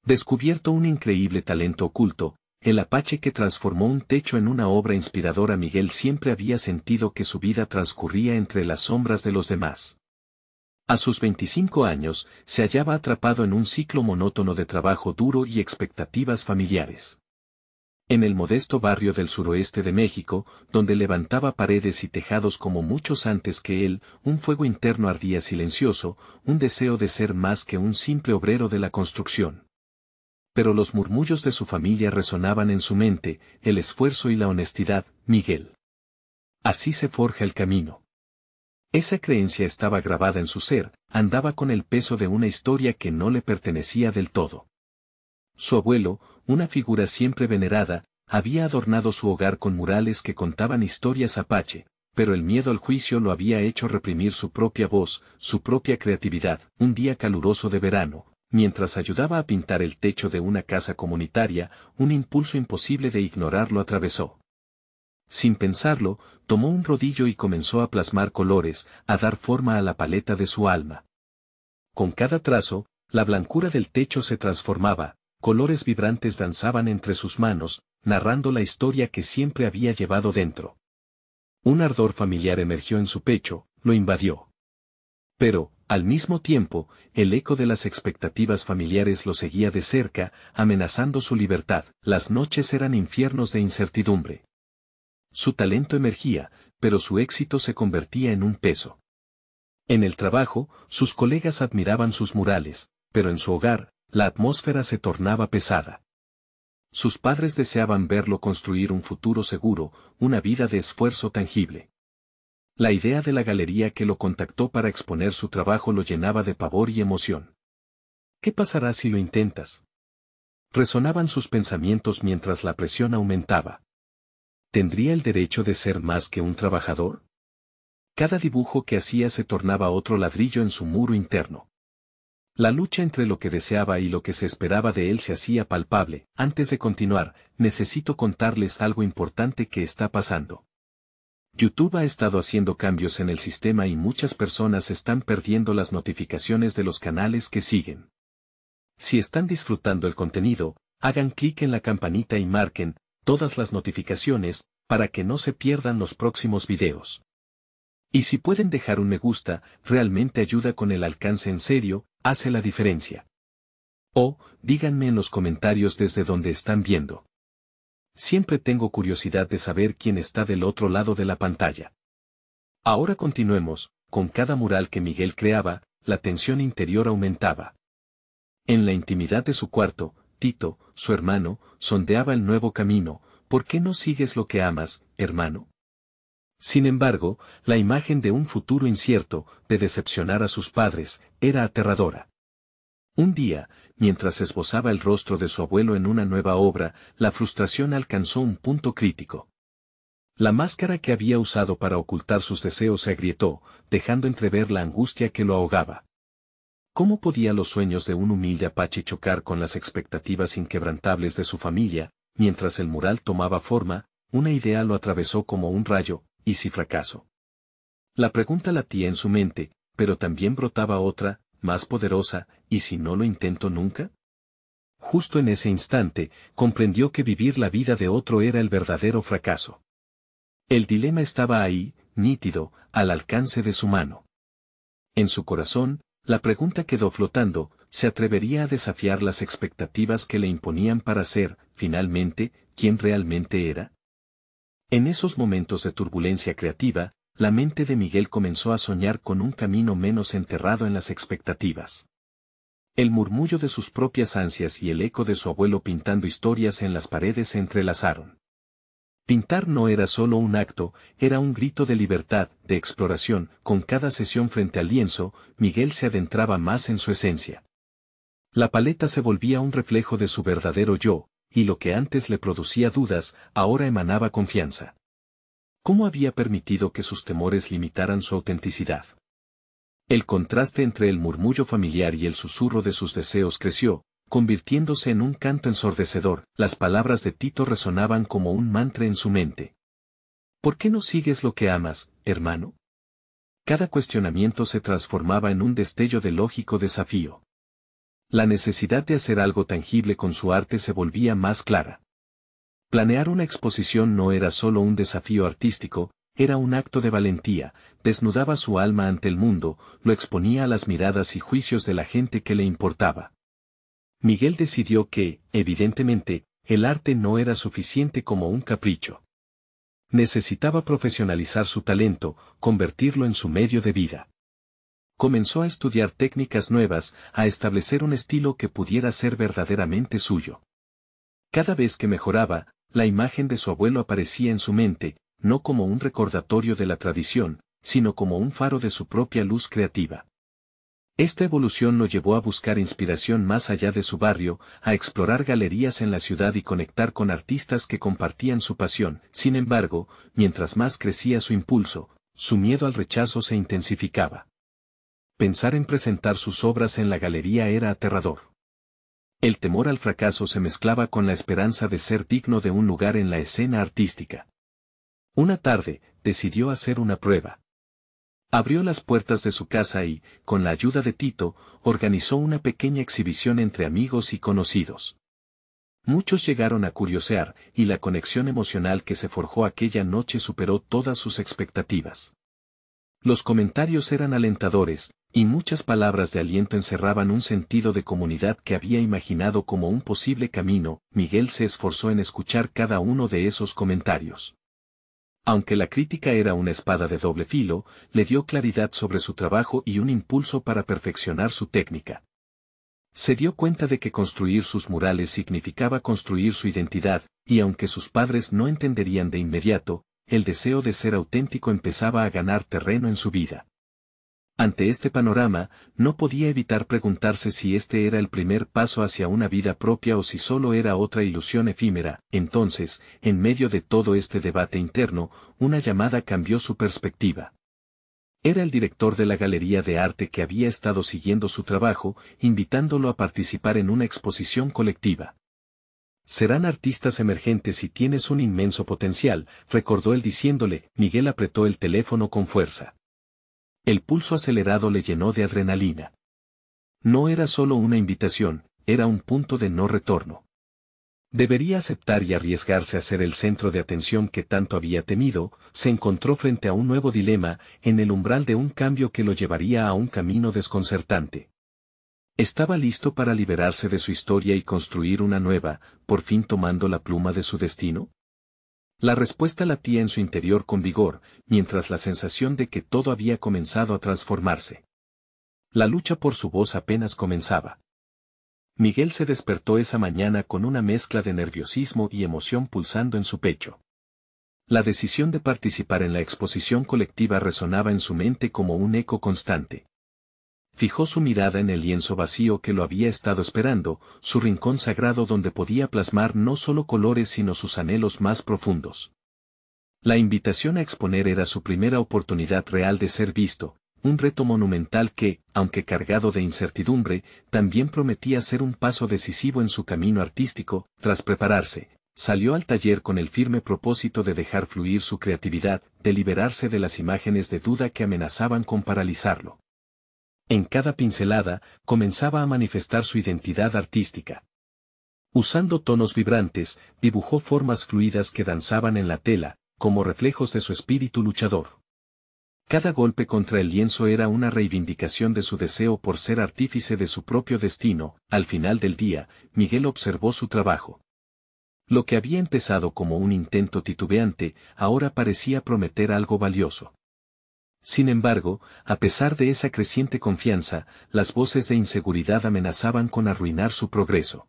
Descubierto un increíble talento oculto, el apache que transformó un techo en una obra inspiradora. Miguel siempre había sentido que su vida transcurría entre las sombras de los demás. A sus 25 años, se hallaba atrapado en un ciclo monótono de trabajo duro y expectativas familiares. En el modesto barrio del suroeste de México, donde levantaba paredes y tejados como muchos antes que él, un fuego interno ardía silencioso, un deseo de ser más que un simple obrero de la construcción. Pero los murmullos de su familia resonaban en su mente, el esfuerzo y la honestidad, Miguel. Así se forja el camino. Esa creencia estaba grabada en su ser, andaba con el peso de una historia que no le pertenecía del todo. Su abuelo, una figura siempre venerada, había adornado su hogar con murales que contaban historias apache, pero el miedo al juicio lo había hecho reprimir su propia voz, su propia creatividad. Un día caluroso de verano, mientras ayudaba a pintar el techo de una casa comunitaria, un impulso imposible de ignorar lo atravesó. Sin pensarlo, tomó un rodillo y comenzó a plasmar colores, a dar forma a la paleta de su alma. Con cada trazo, la blancura del techo se transformaba, colores vibrantes danzaban entre sus manos, narrando la historia que siempre había llevado dentro. Un ardor familiar emergió en su pecho, lo invadió. Pero, al mismo tiempo, el eco de las expectativas familiares lo seguía de cerca, amenazando su libertad. Las noches eran infiernos de incertidumbre. Su talento emergía, pero su éxito se convertía en un peso. En el trabajo, sus colegas admiraban sus murales, pero en su hogar, la atmósfera se tornaba pesada. Sus padres deseaban verlo construir un futuro seguro, una vida de esfuerzo tangible. La idea de la galería que lo contactó para exponer su trabajo lo llenaba de pavor y emoción. ¿Qué pasará si lo intentas? Resonaban sus pensamientos mientras la presión aumentaba. ¿Tendría el derecho de ser más que un trabajador? Cada dibujo que hacía se tornaba otro ladrillo en su muro interno. La lucha entre lo que deseaba y lo que se esperaba de él se hacía palpable. Antes de continuar, necesito contarles algo importante que está pasando. YouTube ha estado haciendo cambios en el sistema y muchas personas están perdiendo las notificaciones de los canales que siguen. Si están disfrutando el contenido, hagan clic en la campanita y marquen todas las notificaciones, para que no se pierdan los próximos videos. Y si pueden dejar un me gusta, realmente ayuda con el alcance. En serio, hace la diferencia. O, díganme en los comentarios desde donde están viendo. Siempre tengo curiosidad de saber quién está del otro lado de la pantalla. Ahora continuemos, con cada mural que Miguel creaba, la tensión interior aumentaba. En la intimidad de su cuarto, Tito, su hermano, sondeaba el nuevo camino. ¿Por qué no sigues lo que amas, hermano? Sin embargo, la imagen de un futuro incierto, de decepcionar a sus padres, era aterradora. Un día, mientras esbozaba el rostro de su abuelo en una nueva obra, la frustración alcanzó un punto crítico. La máscara que había usado para ocultar sus deseos se agrietó, dejando entrever la angustia que lo ahogaba. ¿Cómo podía los sueños de un humilde apache chocar con las expectativas inquebrantables de su familia? Mientras el mural tomaba forma, una idea lo atravesó como un rayo. ¿Y si fracaso? La pregunta latía en su mente, pero también brotaba otra, más poderosa: ¿y si no lo intento nunca? Justo en ese instante, comprendió que vivir la vida de otro era el verdadero fracaso. El dilema estaba ahí, nítido, al alcance de su mano. En su corazón, la pregunta quedó flotando: ¿se atrevería a desafiar las expectativas que le imponían para ser, finalmente, quien realmente era? En esos momentos de turbulencia creativa, la mente de Miguel comenzó a soñar con un camino menos enterrado en las expectativas. El murmullo de sus propias ansias y el eco de su abuelo pintando historias en las paredes se entrelazaron. Pintar no era solo un acto, era un grito de libertad, de exploración. Con cada sesión frente al lienzo, Miguel se adentraba más en su esencia. La paleta se volvía un reflejo de su verdadero yo, y lo que antes le producía dudas, ahora emanaba confianza. ¿Cómo había permitido que sus temores limitaran su autenticidad? El contraste entre el murmullo familiar y el susurro de sus deseos creció, convirtiéndose en un canto ensordecedor. Las palabras de Tito resonaban como un mantra en su mente. ¿Por qué no sigues lo que amas, hermano? Cada cuestionamiento se transformaba en un destello de lógico desafío. La necesidad de hacer algo tangible con su arte se volvía más clara. Planear una exposición no era solo un desafío artístico, era un acto de valentía, desnudaba su alma ante el mundo, lo exponía a las miradas y juicios de la gente que le importaba. Miguel decidió que, evidentemente, el arte no era suficiente como un capricho. Necesitaba profesionalizar su talento, convertirlo en su medio de vida. Comenzó a estudiar técnicas nuevas, a establecer un estilo que pudiera ser verdaderamente suyo. Cada vez que mejoraba, la imagen de su abuelo aparecía en su mente, no como un recordatorio de la tradición, sino como un faro de su propia luz creativa. Esta evolución lo llevó a buscar inspiración más allá de su barrio, a explorar galerías en la ciudad y conectar con artistas que compartían su pasión. Sin embargo, mientras más crecía su impulso, su miedo al rechazo se intensificaba. Pensar en presentar sus obras en la galería era aterrador. El temor al fracaso se mezclaba con la esperanza de ser digno de un lugar en la escena artística. Una tarde, decidió hacer una prueba. Abrió las puertas de su casa y, con la ayuda de Tito, organizó una pequeña exhibición entre amigos y conocidos. Muchos llegaron a curiosear, y la conexión emocional que se forjó aquella noche superó todas sus expectativas. Los comentarios eran alentadores, y muchas palabras de aliento encerraban un sentido de comunidad que había imaginado como un posible camino. Miguel se esforzó en escuchar cada uno de esos comentarios. Aunque la crítica era una espada de doble filo, le dio claridad sobre su trabajo y un impulso para perfeccionar su técnica. Se dio cuenta de que construir sus murales significaba construir su identidad, y aunque sus padres no entenderían de inmediato, el deseo de ser auténtico empezaba a ganar terreno en su vida. Ante este panorama, no podía evitar preguntarse si este era el primer paso hacia una vida propia o si solo era otra ilusión efímera. Entonces, en medio de todo este debate interno, una llamada cambió su perspectiva. Era el director de la galería de arte que había estado siguiendo su trabajo, invitándolo a participar en una exposición colectiva. Serán artistas emergentes y tienes un inmenso potencial, recordó él diciéndole. Miguel apretó el teléfono con fuerza. El pulso acelerado le llenó de adrenalina. No era solo una invitación, era un punto de no retorno. Debería aceptar y arriesgarse a ser el centro de atención que tanto había temido. Se encontró frente a un nuevo dilema, en el umbral de un cambio que lo llevaría a un camino desconcertante. Estaba listo para liberarse de su historia y construir una nueva, por fin tomando la pluma de su destino. La respuesta latía en su interior con vigor, mientras la sensación de que todo había comenzado a transformarse. La lucha por su voz apenas comenzaba. Miguel se despertó esa mañana con una mezcla de nerviosismo y emoción pulsando en su pecho. La decisión de participar en la exposición colectiva resonaba en su mente como un eco constante. Fijó su mirada en el lienzo vacío que lo había estado esperando, su rincón sagrado donde podía plasmar no solo colores sino sus anhelos más profundos. La invitación a exponer era su primera oportunidad real de ser visto, un reto monumental que, aunque cargado de incertidumbre, también prometía ser un paso decisivo en su camino artístico. Tras prepararse, salió al taller con el firme propósito de dejar fluir su creatividad, de liberarse de las imágenes de duda que amenazaban con paralizarlo. En cada pincelada, comenzaba a manifestar su identidad artística. Usando tonos vibrantes, dibujó formas fluidas que danzaban en la tela, como reflejos de su espíritu luchador. Cada golpe contra el lienzo era una reivindicación de su deseo por ser artífice de su propio destino. Al final del día, Miguel observó su trabajo. Lo que había empezado como un intento titubeante, ahora parecía prometer algo valioso. Sin embargo, a pesar de esa creciente confianza, las voces de inseguridad amenazaban con arruinar su progreso.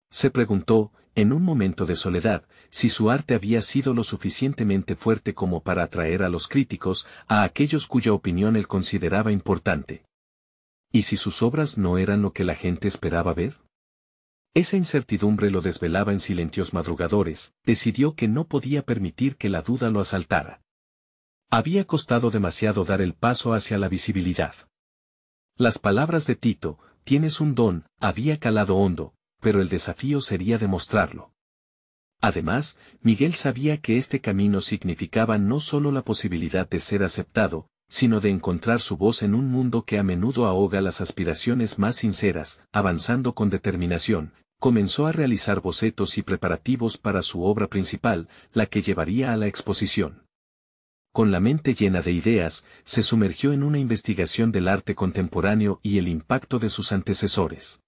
Se preguntó, en un momento de soledad, si su arte había sido lo suficientemente fuerte como para atraer a los críticos, a aquellos cuya opinión él consideraba importante. ¿Y si sus obras no eran lo que la gente esperaba ver? Esa incertidumbre lo desvelaba en silencios madrugadores. Decidió que no podía permitir que la duda lo asaltara. Había costado demasiado dar el paso hacia la visibilidad. Las palabras de Tito, tienes un don, había calado hondo, pero el desafío sería demostrarlo. Además, Miguel sabía que este camino significaba no solo la posibilidad de ser aceptado, sino de encontrar su voz en un mundo que a menudo ahoga las aspiraciones más sinceras. Avanzando con determinación, comenzó a realizar bocetos y preparativos para su obra principal, la que llevaría a la exposición. Con la mente llena de ideas, se sumergió en una investigación del arte contemporáneo y el impacto de sus antecesores.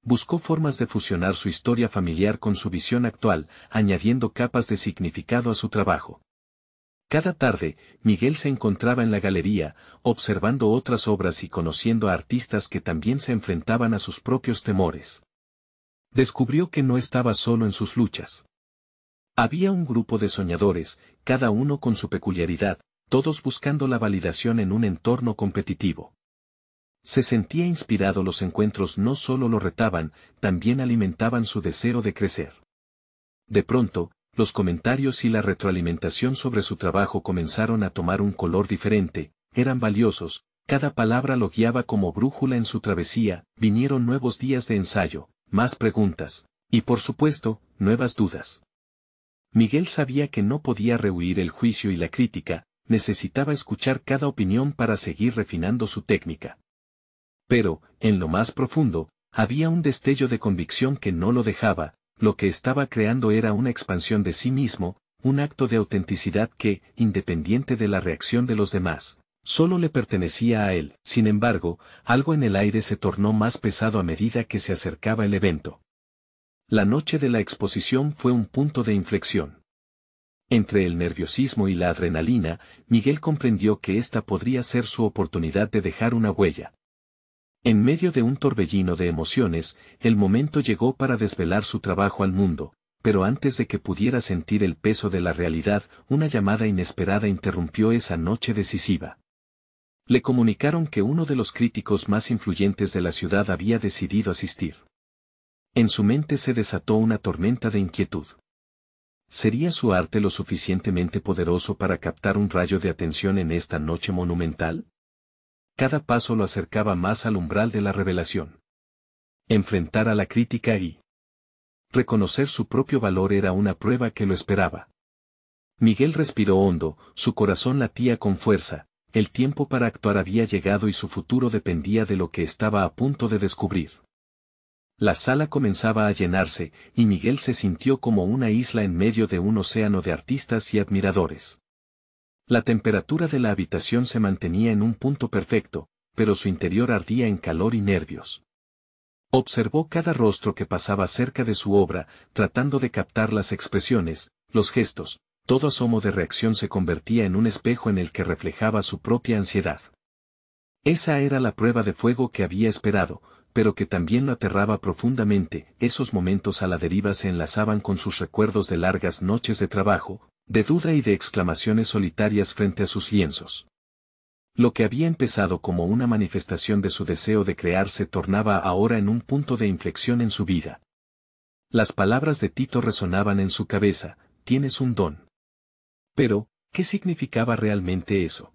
Buscó formas de fusionar su historia familiar con su visión actual, añadiendo capas de significado a su trabajo. Cada tarde, Miguel se encontraba en la galería, observando otras obras y conociendo a artistas que también se enfrentaban a sus propios temores. Descubrió que no estaba solo en sus luchas. Había un grupo de soñadores, cada uno con su peculiaridad, todos buscando la validación en un entorno competitivo. Se sentía inspirado, los encuentros no solo lo retaban, también alimentaban su deseo de crecer. De pronto, los comentarios y la retroalimentación sobre su trabajo comenzaron a tomar un color diferente, eran valiosos, cada palabra lo guiaba como brújula en su travesía. Vinieron nuevos días de ensayo, más preguntas, y por supuesto, nuevas dudas. Miguel sabía que no podía rehuir el juicio y la crítica, necesitaba escuchar cada opinión para seguir refinando su técnica. Pero, en lo más profundo, había un destello de convicción que no lo dejaba. Lo que estaba creando era una expansión de sí mismo, un acto de autenticidad que, independiente de la reacción de los demás, solo le pertenecía a él. Sin embargo, algo en el aire se tornó más pesado a medida que se acercaba el evento. La noche de la exposición fue un punto de inflexión. Entre el nerviosismo y la adrenalina, Miguel comprendió que esta podría ser su oportunidad de dejar una huella. En medio de un torbellino de emociones, el momento llegó para desvelar su trabajo al mundo, pero antes de que pudiera sentir el peso de la realidad, una llamada inesperada interrumpió esa noche decisiva. Le comunicaron que uno de los críticos más influyentes de la ciudad había decidido asistir. En su mente se desató una tormenta de inquietud. ¿Sería su arte lo suficientemente poderoso para captar un rayo de atención en esta noche monumental? Cada paso lo acercaba más al umbral de la revelación. Enfrentar a la crítica y reconocer su propio valor era una prueba que lo esperaba. Miguel respiró hondo, su corazón latía con fuerza, el tiempo para actuar había llegado y su futuro dependía de lo que estaba a punto de descubrir. La sala comenzaba a llenarse, y Miguel se sintió como una isla en medio de un océano de artistas y admiradores. La temperatura de la habitación se mantenía en un punto perfecto, pero su interior ardía en calor y nervios. Observó cada rostro que pasaba cerca de su obra, tratando de captar las expresiones, los gestos, todo asomo de reacción se convertía en un espejo en el que reflejaba su propia ansiedad. Esa era la prueba de fuego que había esperado, pero que también lo aterraba profundamente. Esos momentos a la deriva se enlazaban con sus recuerdos de largas noches de trabajo, de duda y de exclamaciones solitarias frente a sus lienzos. Lo que había empezado como una manifestación de su deseo de crear se tornaba ahora en un punto de inflexión en su vida. Las palabras de Tito resonaban en su cabeza: tienes un don. Pero, ¿qué significaba realmente eso?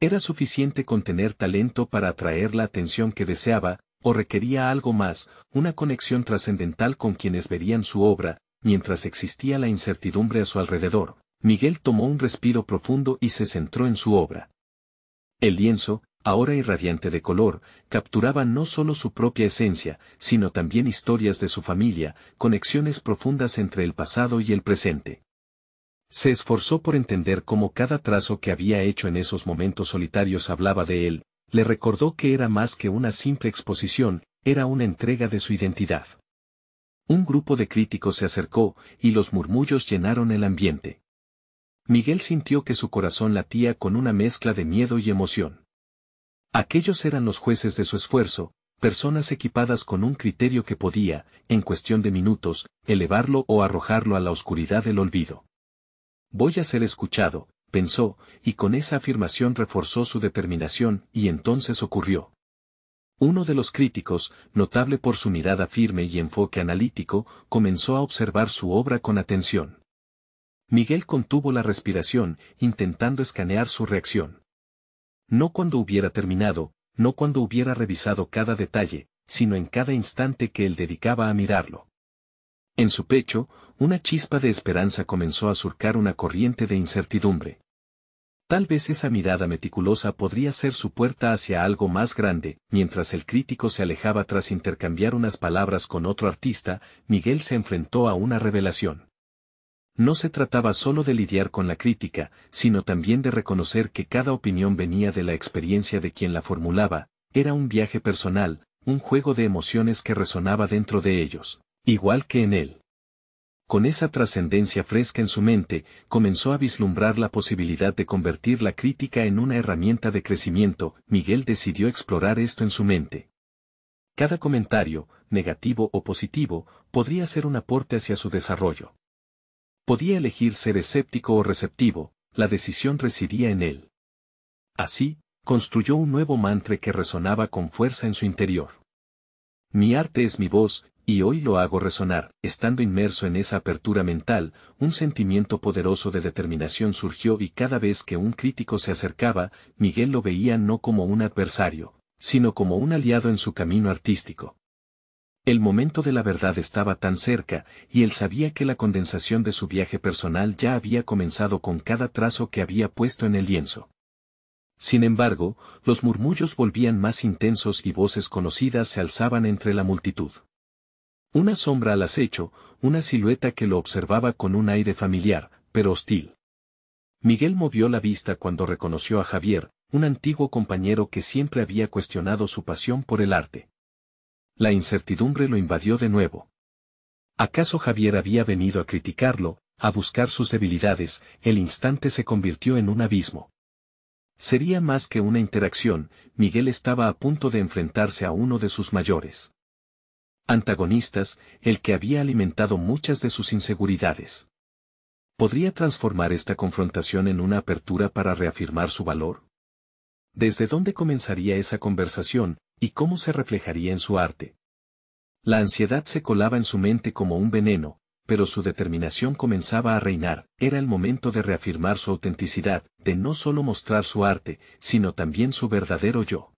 ¿Era suficiente con tener talento para atraer la atención que deseaba, o requería algo más, una conexión trascendental con quienes verían su obra? Mientras existía la incertidumbre a su alrededor, Miguel tomó un respiro profundo y se centró en su obra. El lienzo, ahora irradiante de color, capturaba no solo su propia esencia, sino también historias de su familia, conexiones profundas entre el pasado y el presente. Se esforzó por entender cómo cada trazo que había hecho en esos momentos solitarios hablaba de él, le recordó que era más que una simple exposición, era una entrega de su identidad. Un grupo de críticos se acercó, y los murmullos llenaron el ambiente. Miguel sintió que su corazón latía con una mezcla de miedo y emoción. Aquellos eran los jueces de su esfuerzo, personas equipadas con un criterio que podía, en cuestión de minutos, elevarlo o arrojarlo a la oscuridad del olvido. Voy a ser escuchado, pensó, y con esa afirmación reforzó su determinación, y entonces ocurrió. Uno de los críticos, notable por su mirada firme y enfoque analítico, comenzó a observar su obra con atención. Miguel contuvo la respiración, intentando escanear su reacción. No cuando hubiera terminado, no cuando hubiera revisado cada detalle, sino en cada instante que él dedicaba a mirarlo. En su pecho, una chispa de esperanza comenzó a surcar una corriente de incertidumbre. Tal vez esa mirada meticulosa podría ser su puerta hacia algo más grande. Mientras el crítico se alejaba tras intercambiar unas palabras con otro artista, Miguel se enfrentó a una revelación. No se trataba solo de lidiar con la crítica, sino también de reconocer que cada opinión venía de la experiencia de quien la formulaba. Era un viaje personal, un juego de emociones que resonaba dentro de ellos, igual que en él. Con esa trascendencia fresca en su mente, comenzó a vislumbrar la posibilidad de convertir la crítica en una herramienta de crecimiento. Miguel decidió explorar esto en su mente. Cada comentario, negativo o positivo, podría ser un aporte hacia su desarrollo. Podía elegir ser escéptico o receptivo, la decisión residía en él. Así, construyó un nuevo mantra que resonaba con fuerza en su interior. Mi arte es mi voz, y hoy lo hago resonar. Estando inmerso en esa apertura mental, un sentimiento poderoso de determinación surgió y cada vez que un crítico se acercaba, Miguel lo veía no como un adversario, sino como un aliado en su camino artístico. El momento de la verdad estaba tan cerca, y él sabía que la condensación de su viaje personal ya había comenzado con cada trazo que había puesto en el lienzo. Sin embargo, los murmullos volvían más intensos y voces conocidas se alzaban entre la multitud. Una sombra al acecho, una silueta que lo observaba con un aire familiar, pero hostil. Miguel movió la vista cuando reconoció a Javier, un antiguo compañero que siempre había cuestionado su pasión por el arte. La incertidumbre lo invadió de nuevo. ¿Acaso Javier había venido a criticarlo, a buscar sus debilidades? El instante se convirtió en un abismo. Sería más que una interacción. Miguel estaba a punto de enfrentarse a uno de sus mayores antagonistas, el que había alimentado muchas de sus inseguridades. ¿Podría transformar esta confrontación en una apertura para reafirmar su valor? ¿Desde dónde comenzaría esa conversación, y cómo se reflejaría en su arte? La ansiedad se colaba en su mente como un veneno, pero su determinación comenzaba a reinar. Era el momento de reafirmar su autenticidad, de no solo mostrar su arte, sino también su verdadero yo.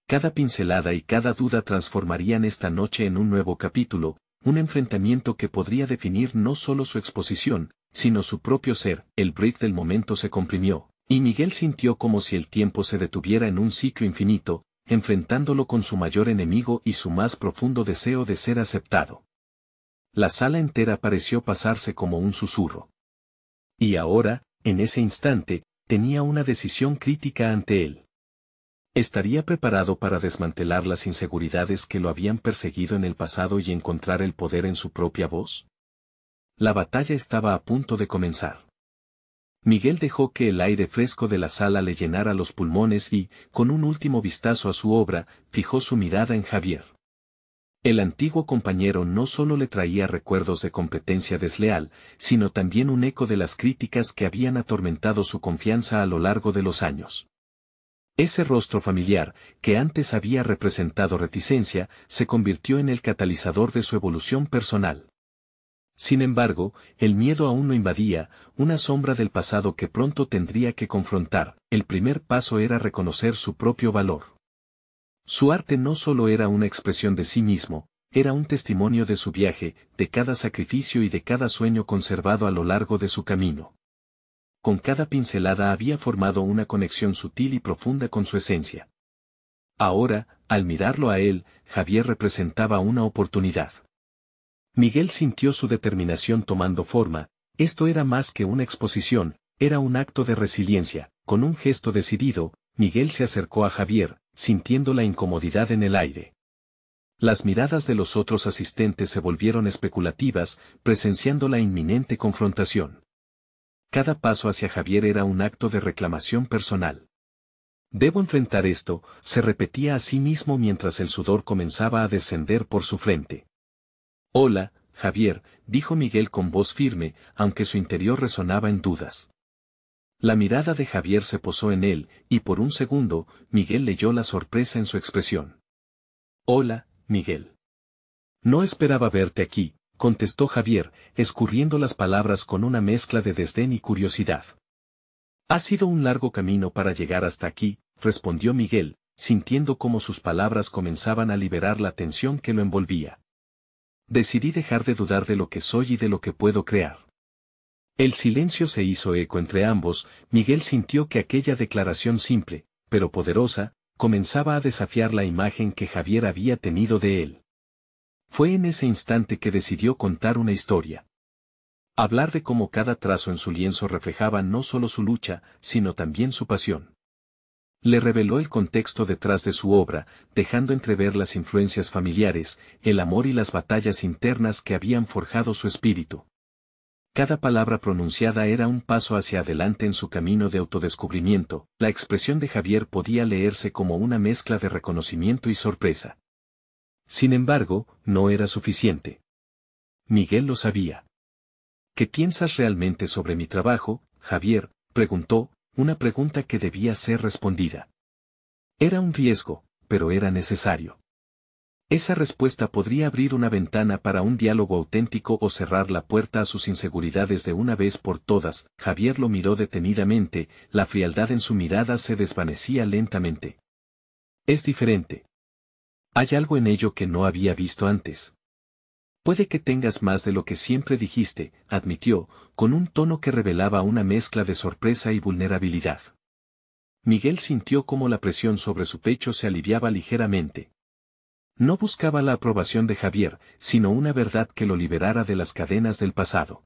Cada pincelada y cada duda transformarían esta noche en un nuevo capítulo, un enfrentamiento que podría definir no solo su exposición, sino su propio ser. El break del momento se comprimió, y Miguel sintió como si el tiempo se detuviera en un ciclo infinito, enfrentándolo con su mayor enemigo y su más profundo deseo de ser aceptado. La sala entera pareció pasarse como un susurro. Y ahora, en ese instante, tenía una decisión crítica ante él. ¿Estaría preparado para desmantelar las inseguridades que lo habían perseguido en el pasado y encontrar el poder en su propia voz? La batalla estaba a punto de comenzar. Miguel dejó que el aire fresco de la sala le llenara los pulmones y, con un último vistazo a su obra, fijó su mirada en Javier. El antiguo compañero no solo le traía recuerdos de competencia desleal, sino también un eco de las críticas que habían atormentado su confianza a lo largo de los años. Ese rostro familiar, que antes había representado reticencia, se convirtió en el catalizador de su evolución personal. Sin embargo, el miedo aún lo invadía, una sombra del pasado que pronto tendría que confrontar. El primer paso era reconocer su propio valor. Su arte no solo era una expresión de sí mismo, era un testimonio de su viaje, de cada sacrificio y de cada sueño conservado a lo largo de su camino. Con cada pincelada había formado una conexión sutil y profunda con su esencia. Ahora, al mirarlo a él, Javier representaba una oportunidad. Miguel sintió su determinación tomando forma. Esto era más que una exposición, era un acto de resiliencia. Con un gesto decidido, Miguel se acercó a Javier, sintiendo la incomodidad en el aire. Las miradas de los otros asistentes se volvieron especulativas, presenciando la inminente confrontación. Cada paso hacia Javier era un acto de reclamación personal. Debo enfrentar esto, se repetía a sí mismo mientras el sudor comenzaba a descender por su frente. Hola, Javier, dijo Miguel con voz firme, aunque su interior resonaba en dudas. La mirada de Javier se posó en él, y por un segundo, Miguel leyó la sorpresa en su expresión. Hola, Miguel. No esperaba verte aquí, contestó Javier, escurriendo las palabras con una mezcla de desdén y curiosidad. Ha sido un largo camino para llegar hasta aquí, respondió Miguel, sintiendo cómo sus palabras comenzaban a liberar la tensión que lo envolvía. Decidí dejar de dudar de lo que soy y de lo que puedo crear. El silencio se hizo eco entre ambos. Miguel sintió que aquella declaración simple, pero poderosa, comenzaba a desafiar la imagen que Javier había tenido de él. Fue en ese instante que decidió contar una historia. Hablar de cómo cada trazo en su lienzo reflejaba no solo su lucha, sino también su pasión. Le reveló el contexto detrás de su obra, dejando entrever las influencias familiares, el amor y las batallas internas que habían forjado su espíritu. Cada palabra pronunciada era un paso hacia adelante en su camino de autodescubrimiento. La expresión de Javier podía leerse como una mezcla de reconocimiento y sorpresa. Sin embargo, no era suficiente. Miguel lo sabía. ¿Qué piensas realmente sobre mi trabajo, Javier?, preguntó, una pregunta que debía ser respondida. Era un riesgo, pero era necesario. Esa respuesta podría abrir una ventana para un diálogo auténtico o cerrar la puerta a sus inseguridades de una vez por todas. Javier lo miró detenidamente, la frialdad en su mirada se desvanecía lentamente. Es diferente. Hay algo en ello que no había visto antes. Puede que tengas más de lo que siempre dijiste, admitió, con un tono que revelaba una mezcla de sorpresa y vulnerabilidad. Miguel sintió cómo la presión sobre su pecho se aliviaba ligeramente. No buscaba la aprobación de Javier, sino una verdad que lo liberara de las cadenas del pasado.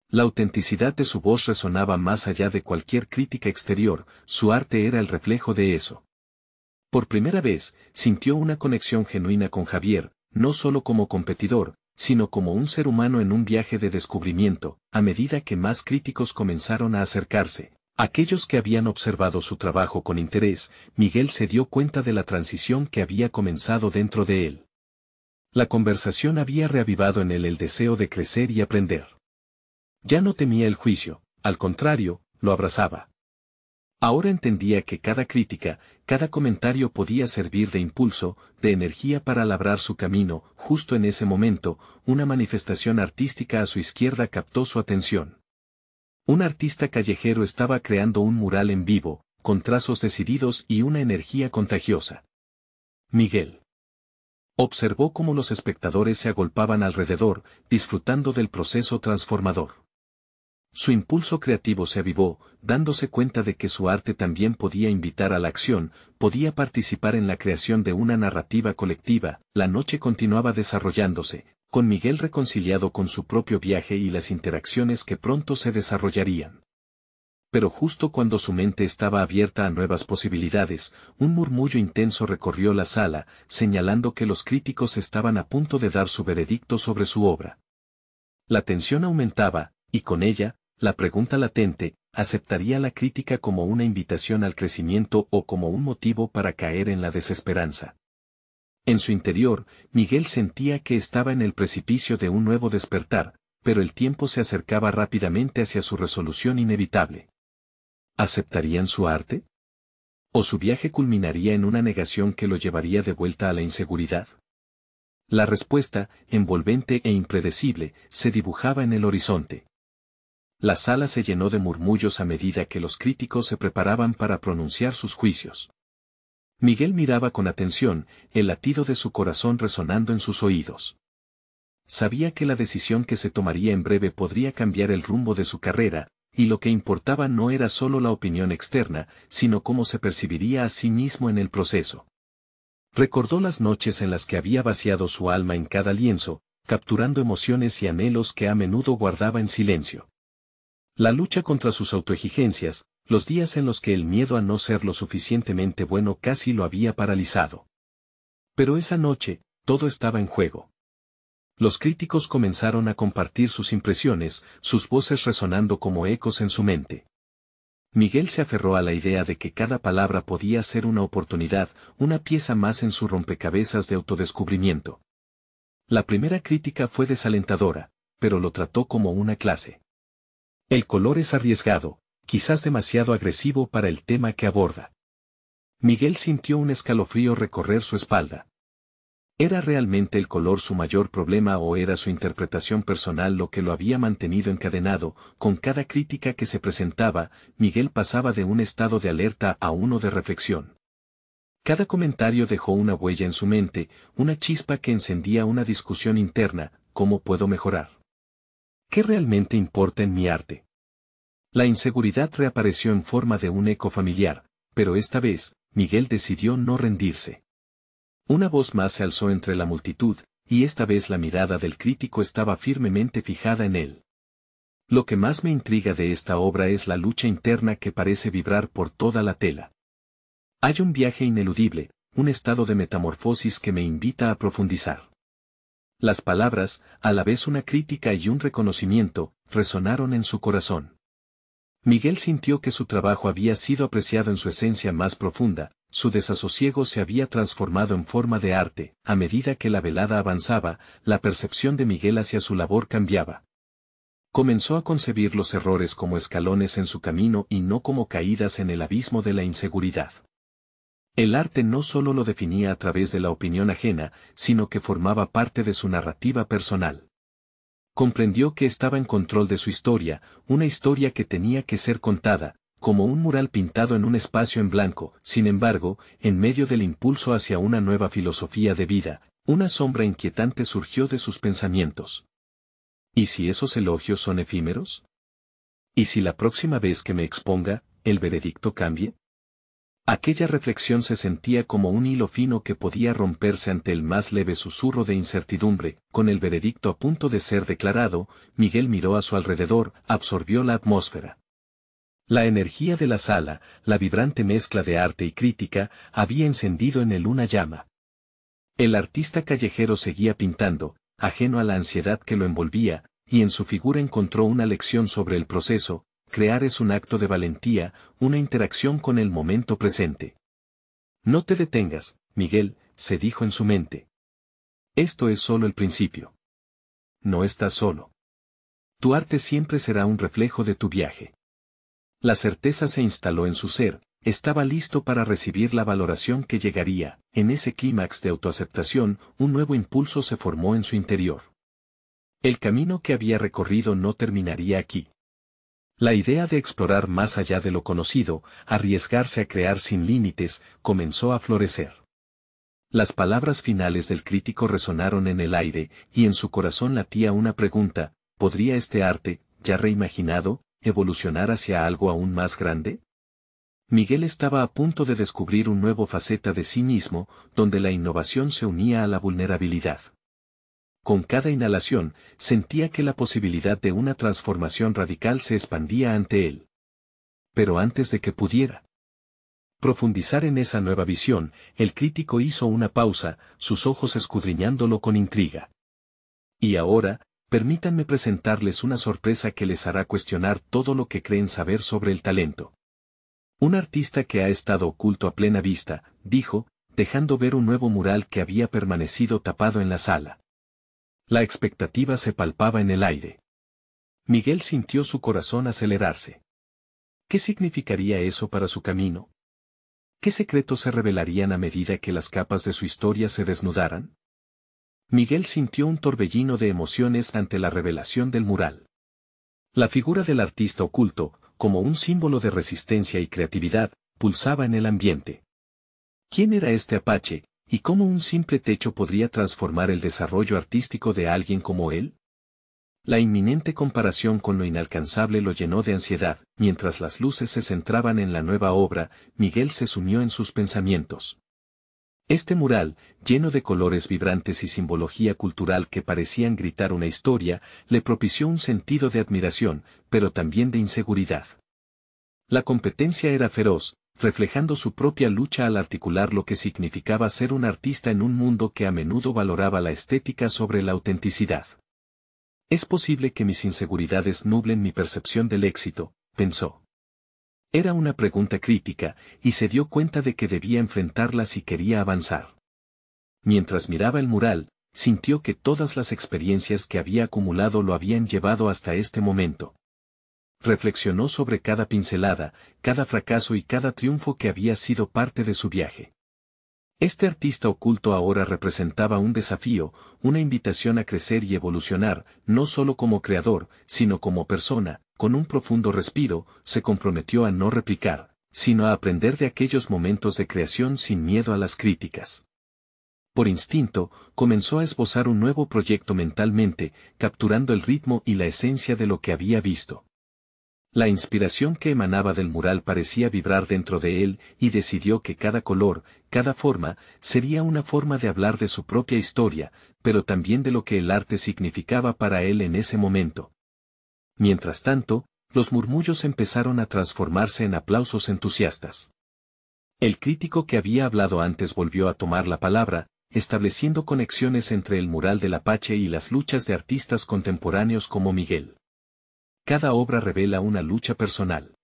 La autenticidad de su voz resonaba más allá de cualquier crítica exterior, su arte era el reflejo de eso. Por primera vez, sintió una conexión genuina con Javier, no solo como competidor, sino como un ser humano en un viaje de descubrimiento. A medida que más críticos comenzaron a acercarse, aquellos que habían observado su trabajo con interés, Miguel se dio cuenta de la transición que había comenzado dentro de él. La conversación había reavivado en él el deseo de crecer y aprender. Ya no temía el juicio, al contrario, lo abrazaba. Ahora entendía que cada crítica, cada comentario podía servir de impulso, de energía para labrar su camino. Justo en ese momento, una manifestación artística a su izquierda captó su atención. Un artista callejero estaba creando un mural en vivo, con trazos decididos y una energía contagiosa. Miguel observó cómo los espectadores se agolpaban alrededor, disfrutando del proceso transformador. Su impulso creativo se avivó, dándose cuenta de que su arte también podía invitar a la acción, podía participar en la creación de una narrativa colectiva. La noche continuaba desarrollándose, con Miguel reconciliado con su propio viaje y las interacciones que pronto se desarrollarían. Pero justo cuando su mente estaba abierta a nuevas posibilidades, un murmullo intenso recorrió la sala, señalando que los críticos estaban a punto de dar su veredicto sobre su obra. La tensión aumentaba, y con ella, la pregunta latente: ¿aceptaría la crítica como una invitación al crecimiento o como un motivo para caer en la desesperanza? En su interior, Miguel sentía que estaba en el precipicio de un nuevo despertar, pero el tiempo se acercaba rápidamente hacia su resolución inevitable. ¿Aceptarían su arte? ¿O su viaje culminaría en una negación que lo llevaría de vuelta a la inseguridad? La respuesta, envolvente e impredecible, se dibujaba en el horizonte. La sala se llenó de murmullos a medida que los críticos se preparaban para pronunciar sus juicios. Miguel miraba con atención, el latido de su corazón resonando en sus oídos. Sabía que la decisión que se tomaría en breve podría cambiar el rumbo de su carrera, y lo que importaba no era solo la opinión externa, sino cómo se percibiría a sí mismo en el proceso. Recordó las noches en las que había vaciado su alma en cada lienzo, capturando emociones y anhelos que a menudo guardaba en silencio. La lucha contra sus autoexigencias, los días en los que el miedo a no ser lo suficientemente bueno casi lo había paralizado. Pero esa noche, todo estaba en juego. Los críticos comenzaron a compartir sus impresiones, sus voces resonando como ecos en su mente. Miguel se aferró a la idea de que cada palabra podía ser una oportunidad, una pieza más en su rompecabezas de autodescubrimiento. La primera crítica fue desalentadora, pero lo trató como una clase. El color es arriesgado, quizás demasiado agresivo para el tema que aborda. Miguel sintió un escalofrío recorrer su espalda. ¿Era realmente el color su mayor problema o era su interpretación personal lo que lo había mantenido encadenado? Con cada crítica que se presentaba, Miguel pasaba de un estado de alerta a uno de reflexión. Cada comentario dejó una huella en su mente, una chispa que encendía una discusión interna: ¿cómo puedo mejorar? ¿Qué realmente importa en mi arte? La inseguridad reapareció en forma de un eco familiar, pero esta vez, Miguel decidió no rendirse. Una voz más se alzó entre la multitud, y esta vez la mirada del crítico estaba firmemente fijada en él. Lo que más me intriga de esta obra es la lucha interna que parece vibrar por toda la tela. Hay un viaje ineludible, un estado de metamorfosis que me invita a profundizar. Las palabras, a la vez una crítica y un reconocimiento, resonaron en su corazón. Miguel sintió que su trabajo había sido apreciado en su esencia más profunda, su desasosiego se había transformado en forma de arte. A medida que la velada avanzaba, la percepción de Miguel hacia su labor cambiaba. Comenzó a concebir los errores como escalones en su camino y no como caídas en el abismo de la inseguridad. El arte no solo lo definía a través de la opinión ajena, sino que formaba parte de su narrativa personal. Comprendió que estaba en control de su historia, una historia que tenía que ser contada, como un mural pintado en un espacio en blanco. Sin embargo, en medio del impulso hacia una nueva filosofía de vida, una sombra inquietante surgió de sus pensamientos. ¿Y si esos elogios son efímeros? ¿Y si la próxima vez que me exponga, el veredicto cambie? Aquella reflexión se sentía como un hilo fino que podía romperse ante el más leve susurro de incertidumbre. Con el veredicto a punto de ser declarado, Miguel miró a su alrededor, absorbió la atmósfera. La energía de la sala, la vibrante mezcla de arte y crítica, había encendido en él una llama. El artista callejero seguía pintando, ajeno a la ansiedad que lo envolvía, y en su figura encontró una lección sobre el proceso. Crear es un acto de valentía, una interacción con el momento presente. No te detengas, Miguel, se dijo en su mente. Esto es solo el principio. No estás solo. Tu arte siempre será un reflejo de tu viaje. La certeza se instaló en su ser, estaba listo para recibir la valoración que llegaría. En ese clímax de autoaceptación, un nuevo impulso se formó en su interior. El camino que había recorrido no terminaría aquí. La idea de explorar más allá de lo conocido, arriesgarse a crear sin límites, comenzó a florecer. Las palabras finales del crítico resonaron en el aire, y en su corazón latía una pregunta: ¿podría este arte, ya reimaginado, evolucionar hacia algo aún más grande? Miguel estaba a punto de descubrir un nuevo faceta de sí mismo, donde la innovación se unía a la vulnerabilidad. Con cada inhalación, sentía que la posibilidad de una transformación radical se expandía ante él. Pero antes de que pudiera profundizar en esa nueva visión, el crítico hizo una pausa, sus ojos escudriñándolo con intriga. Y ahora, permítanme presentarles una sorpresa que les hará cuestionar todo lo que creen saber sobre el talento. Un artista que ha estado oculto a plena vista, dijo, dejando ver un nuevo mural que había permanecido tapado en la sala. La expectativa se palpaba en el aire. Miguel sintió su corazón acelerarse. ¿Qué significaría eso para su camino? ¿Qué secretos se revelarían a medida que las capas de su historia se desnudaran? Miguel sintió un torbellino de emociones ante la revelación del mural. La figura del artista oculto, como un símbolo de resistencia y creatividad, pulsaba en el ambiente. ¿Quién era este apache? ¿Y cómo un simple techo podría transformar el desarrollo artístico de alguien como él? La inminente comparación con lo inalcanzable lo llenó de ansiedad. Mientras las luces se centraban en la nueva obra, Miguel se sumió en sus pensamientos. Este mural, lleno de colores vibrantes y simbología cultural que parecían gritar una historia, le propició un sentido de admiración, pero también de inseguridad. La competencia era feroz, reflejando su propia lucha al articular lo que significaba ser un artista en un mundo que a menudo valoraba la estética sobre la autenticidad. Es posible que mis inseguridades nublen mi percepción del éxito, pensó. Era una pregunta crítica, y se dio cuenta de que debía enfrentarla si quería avanzar. Mientras miraba el mural, sintió que todas las experiencias que había acumulado lo habían llevado hasta este momento. Reflexionó sobre cada pincelada, cada fracaso y cada triunfo que había sido parte de su viaje. Este artista oculto ahora representaba un desafío, una invitación a crecer y evolucionar, no solo como creador, sino como persona. Con un profundo respiro, se comprometió a no replicar, sino a aprender de aquellos momentos de creación sin miedo a las críticas. Por instinto, comenzó a esbozar un nuevo proyecto mentalmente, capturando el ritmo y la esencia de lo que había visto. La inspiración que emanaba del mural parecía vibrar dentro de él y decidió que cada color, cada forma, sería una forma de hablar de su propia historia, pero también de lo que el arte significaba para él en ese momento. Mientras tanto, los murmullos empezaron a transformarse en aplausos entusiastas. El crítico que había hablado antes volvió a tomar la palabra, estableciendo conexiones entre el mural del Apache y las luchas de artistas contemporáneos como Miguel. Cada obra revela una lucha personal.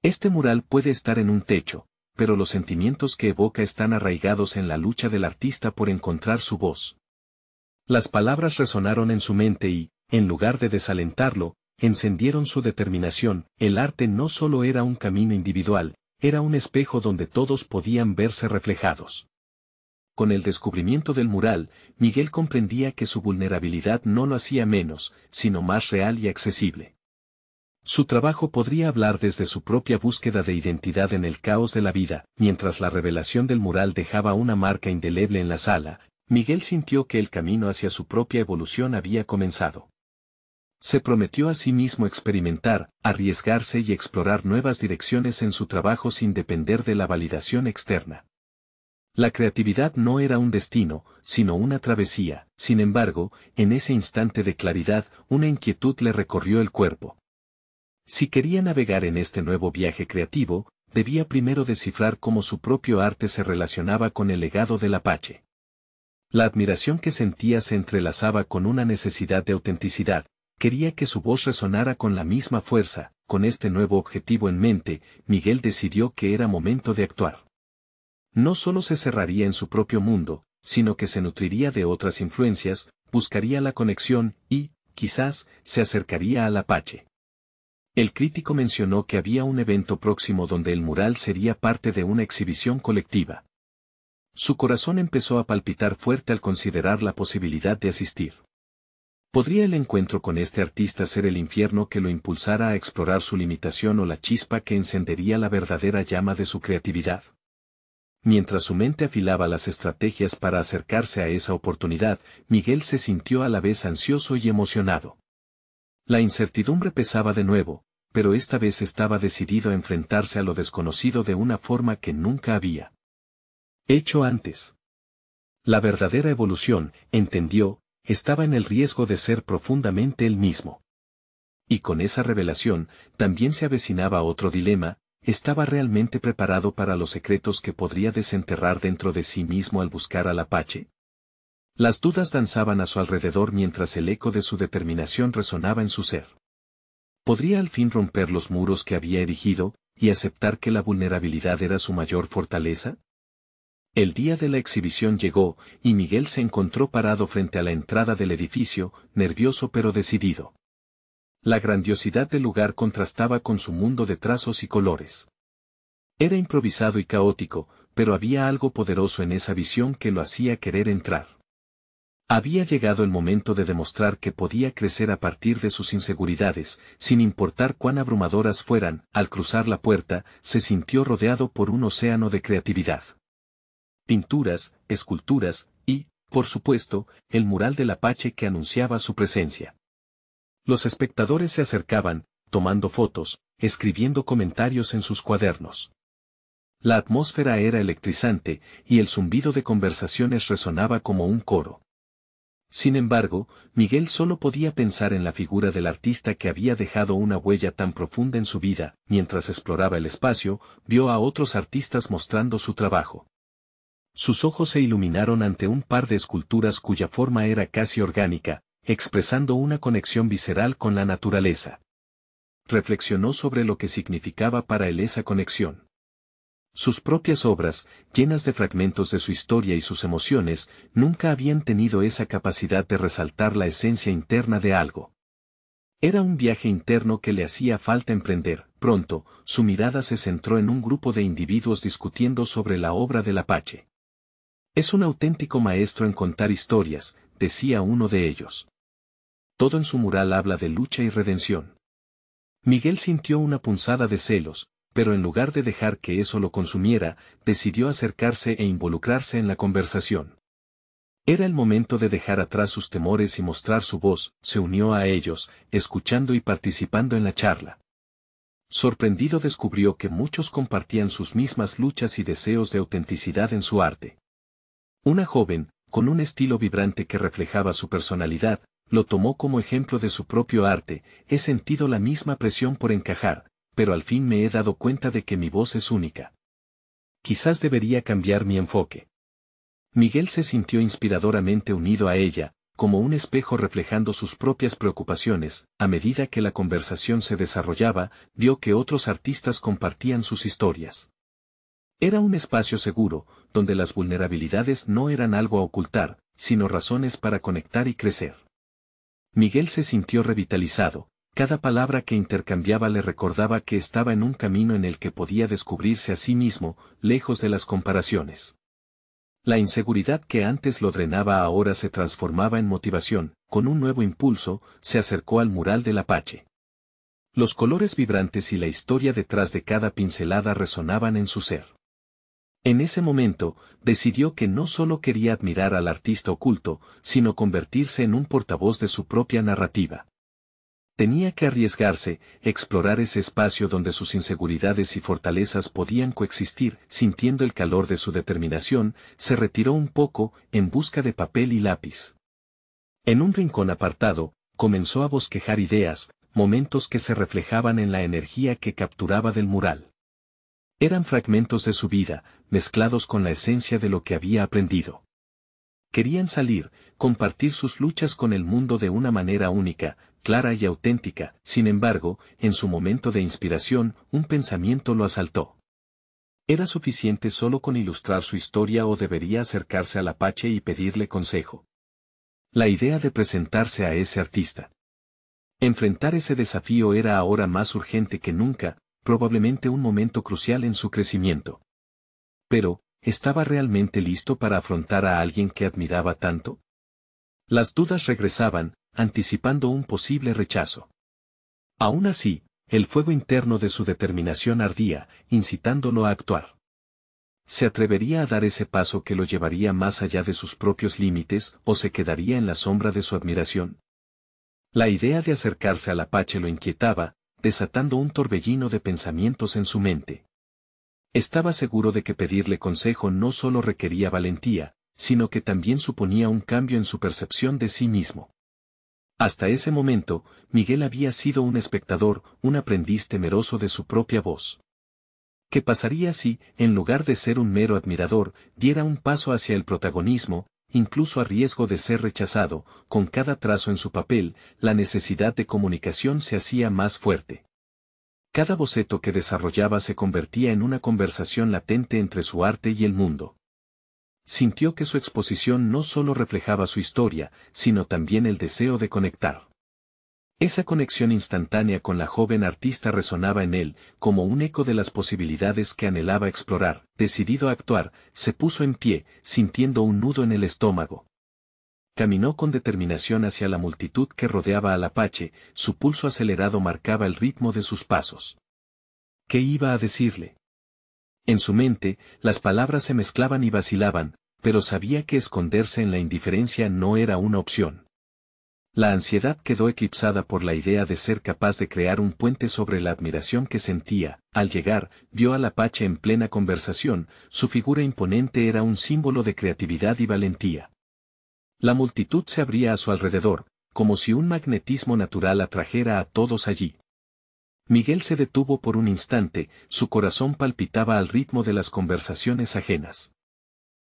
Este mural puede estar en un techo, pero los sentimientos que evoca están arraigados en la lucha del artista por encontrar su voz. Las palabras resonaron en su mente y, en lugar de desalentarlo, encendieron su determinación. El arte no solo era un camino individual, era un espejo donde todos podían verse reflejados. Con el descubrimiento del mural, Miguel comprendía que su vulnerabilidad no lo hacía menos, sino más real y accesible. Su trabajo podría hablar desde su propia búsqueda de identidad en el caos de la vida. Mientras la revelación del mural dejaba una marca indeleble en la sala, Miguel sintió que el camino hacia su propia evolución había comenzado. Se prometió a sí mismo experimentar, arriesgarse y explorar nuevas direcciones en su trabajo sin depender de la validación externa. La creatividad no era un destino, sino una travesía. Sin embargo, en ese instante de claridad, una inquietud le recorrió el cuerpo. Si quería navegar en este nuevo viaje creativo, debía primero descifrar cómo su propio arte se relacionaba con el legado del Apache. La admiración que sentía se entrelazaba con una necesidad de autenticidad. Quería que su voz resonara con la misma fuerza. Con este nuevo objetivo en mente, Miguel decidió que era momento de actuar. No solo se cerraría en su propio mundo, sino que se nutriría de otras influencias, buscaría la conexión y, quizás, se acercaría al Apache. El crítico mencionó que había un evento próximo donde el mural sería parte de una exhibición colectiva. Su corazón empezó a palpitar fuerte al considerar la posibilidad de asistir. ¿Podría el encuentro con este artista ser el infierno que lo impulsara a explorar su limitación o la chispa que encendería la verdadera llama de su creatividad? Mientras su mente afilaba las estrategias para acercarse a esa oportunidad, Miguel se sintió a la vez ansioso y emocionado. La incertidumbre pesaba de nuevo, pero esta vez estaba decidido a enfrentarse a lo desconocido de una forma que nunca había hecho antes. La verdadera evolución, entendió, estaba en el riesgo de ser profundamente él mismo. Y con esa revelación, también se avecinaba otro dilema. ¿Estaba realmente preparado para los secretos que podría desenterrar dentro de sí mismo al buscar al Apache? Las dudas danzaban a su alrededor mientras el eco de su determinación resonaba en su ser. ¿Podría al fin romper los muros que había erigido, y aceptar que la vulnerabilidad era su mayor fortaleza? El día de la exhibición llegó, y Miguel se encontró parado frente a la entrada del edificio, nervioso pero decidido. La grandiosidad del lugar contrastaba con su mundo de trazos y colores. Era improvisado y caótico, pero había algo poderoso en esa visión que lo hacía querer entrar. Había llegado el momento de demostrar que podía crecer a partir de sus inseguridades, sin importar cuán abrumadoras fueran. Al cruzar la puerta, se sintió rodeado por un océano de creatividad. Pinturas, esculturas, y, por supuesto, el mural del Apache que anunciaba su presencia. Los espectadores se acercaban, tomando fotos, escribiendo comentarios en sus cuadernos. La atmósfera era electrizante, y el zumbido de conversaciones resonaba como un coro. Sin embargo, Miguel solo podía pensar en la figura del artista que había dejado una huella tan profunda en su vida. Mientras exploraba el espacio, vio a otros artistas mostrando su trabajo. Sus ojos se iluminaron ante un par de esculturas cuya forma era casi orgánica, expresando una conexión visceral con la naturaleza. Reflexionó sobre lo que significaba para él esa conexión. Sus propias obras, llenas de fragmentos de su historia y sus emociones, nunca habían tenido esa capacidad de resaltar la esencia interna de algo. Era un viaje interno que le hacía falta emprender. Pronto, su mirada se centró en un grupo de individuos discutiendo sobre la obra del Apache. Es un auténtico maestro en contar historias, decía uno de ellos. Todo en su mural habla de lucha y redención. Miguel sintió una punzada de celos, pero en lugar de dejar que eso lo consumiera, decidió acercarse e involucrarse en la conversación. Era el momento de dejar atrás sus temores y mostrar su voz. Se unió a ellos, escuchando y participando en la charla. Sorprendido descubrió que muchos compartían sus mismas luchas y deseos de autenticidad en su arte. Una joven, con un estilo vibrante que reflejaba su personalidad, lo tomó como ejemplo de su propio arte. He sentido la misma presión por encajar, pero al fin me he dado cuenta de que mi voz es única. Quizás debería cambiar mi enfoque. Miguel se sintió inspiradoramente unido a ella, como un espejo reflejando sus propias preocupaciones. A medida que la conversación se desarrollaba, vio que otros artistas compartían sus historias. Era un espacio seguro, donde las vulnerabilidades no eran algo a ocultar, sino razones para conectar y crecer. Miguel se sintió revitalizado. Cada palabra que intercambiaba le recordaba que estaba en un camino en el que podía descubrirse a sí mismo, lejos de las comparaciones. La inseguridad que antes lo drenaba ahora se transformaba en motivación. Con un nuevo impulso, se acercó al mural del Apache. Los colores vibrantes y la historia detrás de cada pincelada resonaban en su ser. En ese momento, decidió que no solo quería admirar al artista oculto, sino convertirse en un portavoz de su propia narrativa. Tenía que arriesgarse, explorar ese espacio donde sus inseguridades y fortalezas podían coexistir. Sintiendo el calor de su determinación, se retiró un poco, en busca de papel y lápiz. En un rincón apartado, comenzó a bosquejar ideas, momentos que se reflejaban en la energía que capturaba del mural. Eran fragmentos de su vida, mezclados con la esencia de lo que había aprendido. Querían salir, compartir sus luchas con el mundo de una manera única, clara y auténtica. Sin embargo, en su momento de inspiración, un pensamiento lo asaltó. ¿Era suficiente solo con ilustrar su historia o debería acercarse al Apache y pedirle consejo? La idea de presentarse a ese artista. Enfrentar ese desafío era ahora más urgente que nunca, probablemente un momento crucial en su crecimiento. Pero, ¿estaba realmente listo para afrontar a alguien que admiraba tanto? Las dudas regresaban, anticipando un posible rechazo. Aún así, el fuego interno de su determinación ardía, incitándolo a actuar. ¿Se atrevería a dar ese paso que lo llevaría más allá de sus propios límites o se quedaría en la sombra de su admiración? La idea de acercarse al Apache lo inquietaba, desatando un torbellino de pensamientos en su mente. Estaba seguro de que pedirle consejo no solo requería valentía, sino que también suponía un cambio en su percepción de sí mismo. Hasta ese momento, Miguel había sido un espectador, un aprendiz temeroso de su propia voz. ¿Qué pasaría si, en lugar de ser un mero admirador, diera un paso hacia el protagonismo, incluso a riesgo de ser rechazado? Con cada trazo en su papel, la necesidad de comunicación se hacía más fuerte. Cada boceto que desarrollaba se convertía en una conversación latente entre su arte y el mundo. Sintió que su exposición no solo reflejaba su historia, sino también el deseo de conectar. Esa conexión instantánea con la joven artista resonaba en él, como un eco de las posibilidades que anhelaba explorar. Decidido a actuar, se puso en pie, sintiendo un nudo en el estómago. Caminó con determinación hacia la multitud que rodeaba al Apache. Su pulso acelerado marcaba el ritmo de sus pasos. ¿Qué iba a decirle? En su mente, las palabras se mezclaban y vacilaban, pero sabía que esconderse en la indiferencia no era una opción. La ansiedad quedó eclipsada por la idea de ser capaz de crear un puente sobre la admiración que sentía. Al llegar, vio al Apache en plena conversación. Su figura imponente era un símbolo de creatividad y valentía. La multitud se abría a su alrededor, como si un magnetismo natural atrajera a todos allí. Miguel se detuvo por un instante, su corazón palpitaba al ritmo de las conversaciones ajenas.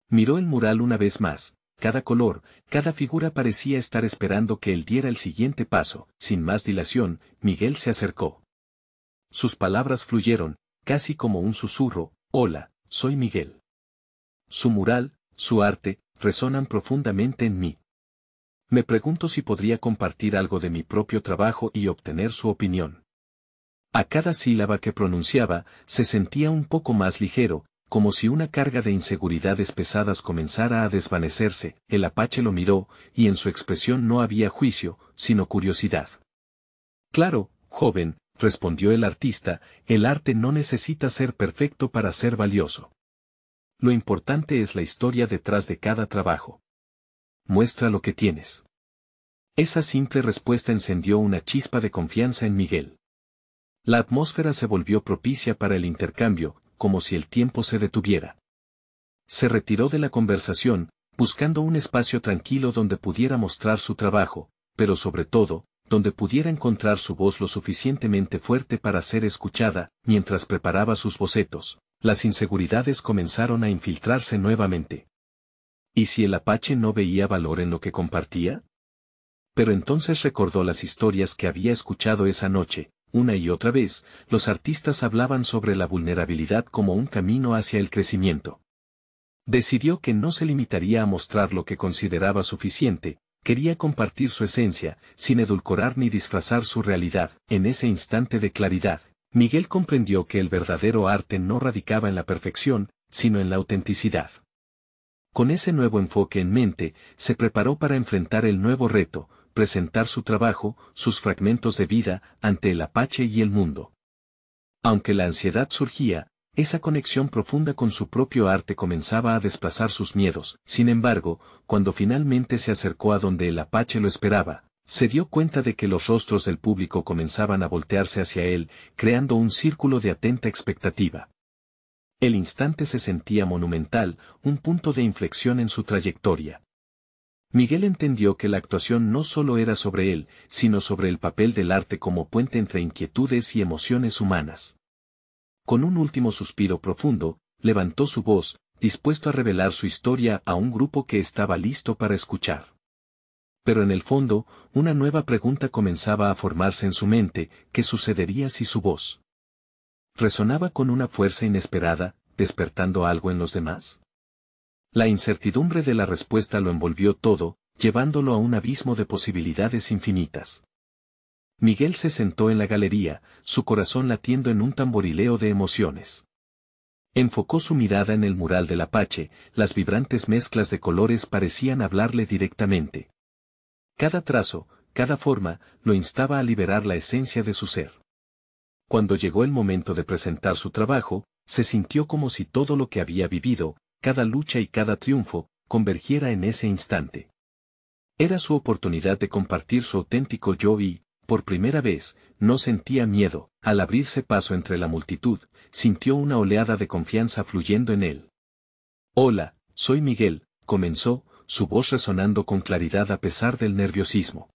Miró el mural una vez más. Cada color, cada figura parecía estar esperando que él diera el siguiente paso. Sin más dilación, Miguel se acercó. Sus palabras fluyeron, casi como un susurro: «Hola, soy Miguel». Su mural, su arte, resonan profundamente en mí. Me pregunto si podría compartir algo de mi propio trabajo y obtener su opinión. A cada sílaba que pronunciaba, se sentía un poco más ligero, como si una carga de inseguridades pesadas comenzara a desvanecerse. El Apache lo miró, y en su expresión no había juicio, sino curiosidad. «Claro, joven», respondió el artista, «el arte no necesita ser perfecto para ser valioso. Lo importante es la historia detrás de cada trabajo». muestra lo que tienes. Esa simple respuesta encendió una chispa de confianza en Miguel. La atmósfera se volvió propicia para el intercambio, como si el tiempo se detuviera. Se retiró de la conversación, buscando un espacio tranquilo donde pudiera mostrar su trabajo, pero sobre todo, donde pudiera encontrar su voz lo suficientemente fuerte para ser escuchada. Mientras preparaba sus bocetos, las inseguridades comenzaron a infiltrarse nuevamente. ¿Y si el Apache no veía valor en lo que compartía? Pero entonces recordó las historias que había escuchado esa noche. Una y otra vez, los artistas hablaban sobre la vulnerabilidad como un camino hacia el crecimiento. Decidió que no se limitaría a mostrar lo que consideraba suficiente, quería compartir su esencia, sin edulcorar ni disfrazar su realidad. En ese instante de claridad, Miguel comprendió que el verdadero arte no radicaba en la perfección, sino en la autenticidad. Con ese nuevo enfoque en mente, se preparó para enfrentar el nuevo reto, presentar su trabajo, sus fragmentos de vida, ante el Apache y el mundo. Aunque la ansiedad surgía, esa conexión profunda con su propio arte comenzaba a desplazar sus miedos. Sin embargo, cuando finalmente se acercó a donde el Apache lo esperaba, se dio cuenta de que los rostros del público comenzaban a voltearse hacia él, creando un círculo de atenta expectativa. El instante se sentía monumental, un punto de inflexión en su trayectoria. Miguel entendió que la actuación no solo era sobre él, sino sobre el papel del arte como puente entre inquietudes y emociones humanas. Con un último suspiro profundo, levantó su voz, dispuesto a revelar su historia a un grupo que estaba listo para escuchar. Pero en el fondo, una nueva pregunta comenzaba a formarse en su mente: ¿qué sucedería si su voz resonaba con una fuerza inesperada, despertando algo en los demás? La incertidumbre de la respuesta lo envolvió todo, llevándolo a un abismo de posibilidades infinitas. Miguel se sentó en la galería, su corazón latiendo en un tamborileo de emociones. Enfocó su mirada en el mural del Apache, las vibrantes mezclas de colores parecían hablarle directamente. Cada trazo, cada forma, lo instaba a liberar la esencia de su ser. Cuando llegó el momento de presentar su trabajo, se sintió como si todo lo que había vivido, cada lucha y cada triunfo, convergiera en ese instante. Era su oportunidad de compartir su auténtico yo y, por primera vez, no sentía miedo. Al abrirse paso entre la multitud, sintió una oleada de confianza fluyendo en él. «Hola, soy Miguel», comenzó, su voz resonando con claridad a pesar del nerviosismo.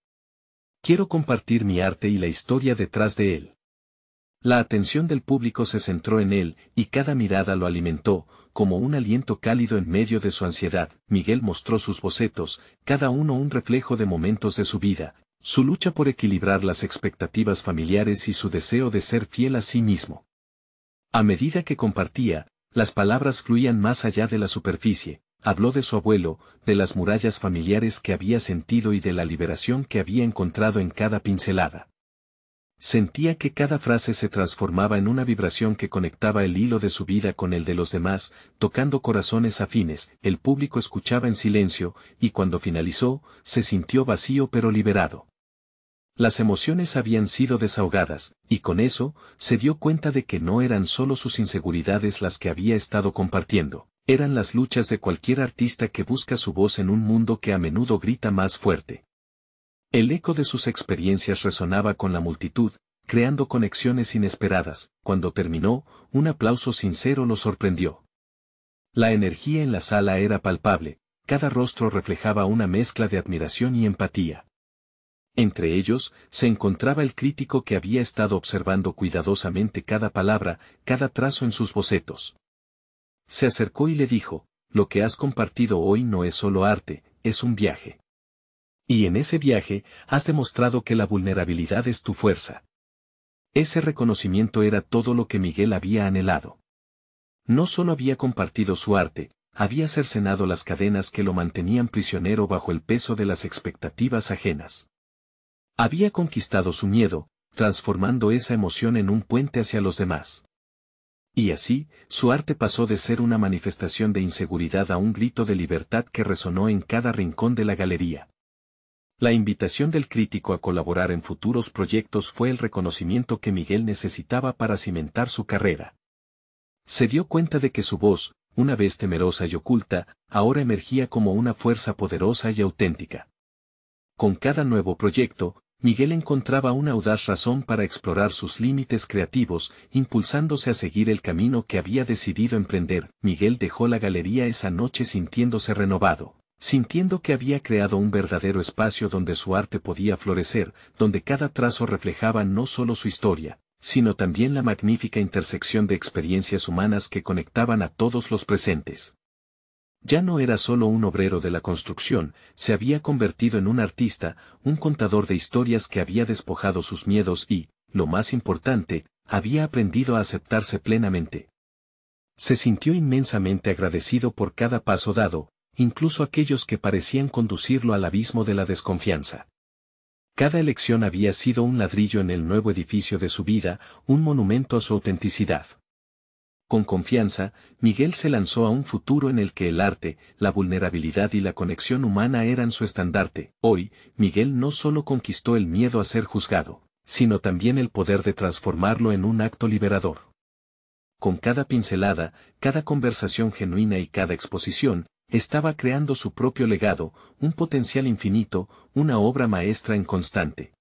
«Quiero compartir mi arte y la historia detrás de él». La atención del público se centró en él, y cada mirada lo alimentó, como un aliento cálido en medio de su ansiedad. Miguel mostró sus bocetos, cada uno un reflejo de momentos de su vida, su lucha por equilibrar las expectativas familiares y su deseo de ser fiel a sí mismo. A medida que compartía, las palabras fluían más allá de la superficie. Habló de su abuelo, de las murallas familiares que había sentido y de la liberación que había encontrado en cada pincelada. Sentía que cada frase se transformaba en una vibración que conectaba el hilo de su vida con el de los demás, tocando corazones afines. El público escuchaba en silencio, y cuando finalizó, se sintió vacío pero liberado. Las emociones habían sido desahogadas, y con eso, se dio cuenta de que no eran solo sus inseguridades las que había estado compartiendo, eran las luchas de cualquier artista que busca su voz en un mundo que a menudo grita más fuerte. El eco de sus experiencias resonaba con la multitud, creando conexiones inesperadas. Cuando terminó, un aplauso sincero lo sorprendió. La energía en la sala era palpable, cada rostro reflejaba una mezcla de admiración y empatía. Entre ellos, se encontraba el crítico que había estado observando cuidadosamente cada palabra, cada trazo en sus bocetos. Se acercó y le dijo: «Lo que has compartido hoy no es solo arte, es un viaje. Y en ese viaje, has demostrado que la vulnerabilidad es tu fuerza». Ese reconocimiento era todo lo que Miguel había anhelado. No solo había compartido su arte, había cercenado las cadenas que lo mantenían prisionero bajo el peso de las expectativas ajenas. Había conquistado su miedo, transformando esa emoción en un puente hacia los demás. Y así, su arte pasó de ser una manifestación de inseguridad a un grito de libertad que resonó en cada rincón de la galería. La invitación del crítico a colaborar en futuros proyectos fue el reconocimiento que Miguel necesitaba para cimentar su carrera. Se dio cuenta de que su voz, una vez temerosa y oculta, ahora emergía como una fuerza poderosa y auténtica. Con cada nuevo proyecto, Miguel encontraba una audaz razón para explorar sus límites creativos, impulsándose a seguir el camino que había decidido emprender. Miguel dejó la galería esa noche sintiéndose renovado, sintiendo que había creado un verdadero espacio donde su arte podía florecer, donde cada trazo reflejaba no solo su historia, sino también la magnífica intersección de experiencias humanas que conectaban a todos los presentes. Ya no era solo un obrero de la construcción, se había convertido en un artista, un contador de historias que había despojado sus miedos y, lo más importante, había aprendido a aceptarse plenamente. Se sintió inmensamente agradecido por cada paso dado, incluso aquellos que parecían conducirlo al abismo de la desconfianza. Cada elección había sido un ladrillo en el nuevo edificio de su vida, un monumento a su autenticidad. Con confianza, Miguel se lanzó a un futuro en el que el arte, la vulnerabilidad y la conexión humana eran su estandarte. Hoy, Miguel no solo conquistó el miedo a ser juzgado, sino también el poder de transformarlo en un acto liberador. Con cada pincelada, cada conversación genuina y cada exposición, estaba creando su propio legado, un potencial infinito, una obra maestra en constante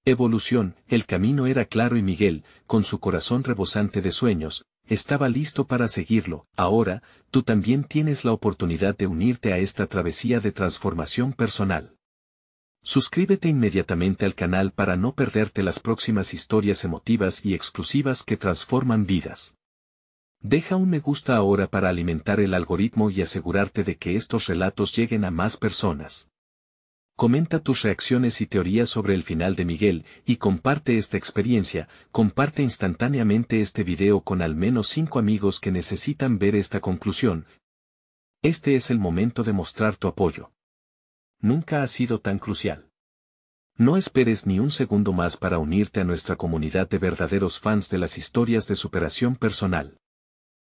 evolución. El camino era claro y Miguel, con su corazón rebosante de sueños, estaba listo para seguirlo. Ahora, tú también tienes la oportunidad de unirte a esta travesía de transformación personal. Suscríbete inmediatamente al canal para no perderte las próximas historias emotivas y exclusivas que transforman vidas. Deja un me gusta ahora para alimentar el algoritmo y asegurarte de que estos relatos lleguen a más personas. Comenta tus reacciones y teorías sobre el final de Miguel, y comparte esta experiencia. Comparte instantáneamente este video con al menos 5 amigos que necesitan ver esta conclusión. Este es el momento de mostrar tu apoyo. Nunca ha sido tan crucial. No esperes ni un segundo más para unirte a nuestra comunidad de verdaderos fans de las historias de superación personal.